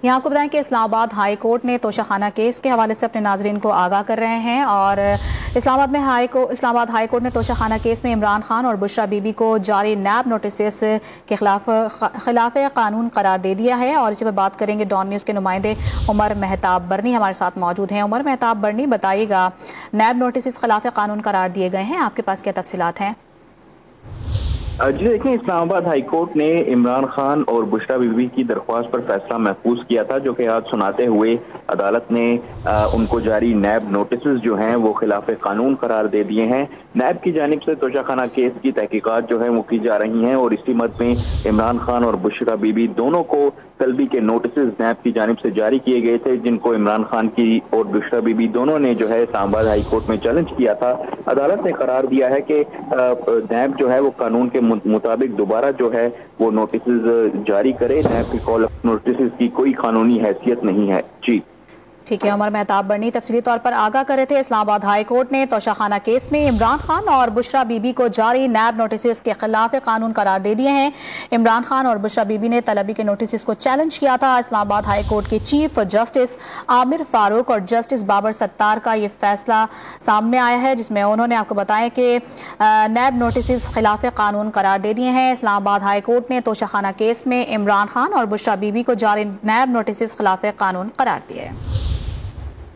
یہاں آپ کو بتائیں کہ اسلام آباد ہائی کورٹ نے توشہ خانہ کیس کے حوالے سے اپنے ناظرین کو آگاہ کر رہے ہیں، اور اسلام آباد ہائی کورٹ نے توشہ خانہ کیس میں عمران خان اور بشرا بی بی کو جاری نیب نوٹسز کے خلاف قانون قرار دے دیا ہے۔ اور اسی پر بات کریں گے ڈان نیوز کے نمائندے عمر مہتاب برنی ہمارے ساتھ موجود ہیں۔ عمر مہتاب برنی، بتائیے گا، نیب نوٹسز خلاف قانون قرار دیے گئے ہیں، آپ کے پاس کیا تفصیلات ہیں؟ جی دیکھیں، اسلام آباد ہائی کورٹ نے عمران خان اور بشرا بی بی کی درخواست پر فیصلہ محفوظ کیا تھا، جو کہ آج سناتے ہوئے عدالت نے ان کو جاری نیب نوٹسز جو ہیں وہ خلاف قانون قرار دے دیے ہیں۔ نیب کی جانب سے توشہ خانہ کیس کی تحقیقات جو ہیں وہ کی جا رہی ہیں، اور اسی مد میں عمران خان اور بشرا بی بی دونوں کو طلبی کے نوٹسز نیب کی جانب سے جاری کیے گئے تھے، جن کو عمران خان کی اور بشرا بی بی دونوں نے جو ہے اسلام آباد ہائی کورٹ میں چیلنج کیا تھا۔ عدالت نے قرار دیا ہے کہ نیب جو ہے وہ قانون کے مطابق دوبارہ جو ہے وہ نوٹسز جاری کرے۔ نیب کی کال نوٹسز کی کوئی قانونی حیثیت نہیں ہے۔ جی ٹھیک ہے، عمر مہتاب برنی تفصیلی طور پر آگاہ کر رہے تھے۔ اسلام آباد ہائی کورٹ نے توشہ خانہ کیس میں عمران خان اور بشرا بی بی کو جاری نیب نوٹسز کے خلاف قانون قرار دے دیے ہیں۔ عمران خان اور بشرا بی بی نے طلبی کے نوٹسز کو چیلنج کیا تھا۔ اسلام آباد ہائی کورٹ کے چیف جسٹس عامر فاروق اور جسٹس بابر ستار کا یہ فیصلہ سامنے آیا ہے، جس میں انہوں نے آپ کو بتایا کہ نیب نوٹسز خلاف قانون قرار دے دیے ہیں۔ اسلام آباد ہائی کورٹ نے توشہ خانہ کیس میں عمران خان اور بشرا بی بی کو جاری نیب نوٹسز خلاف قانون قرار دیے ہیں۔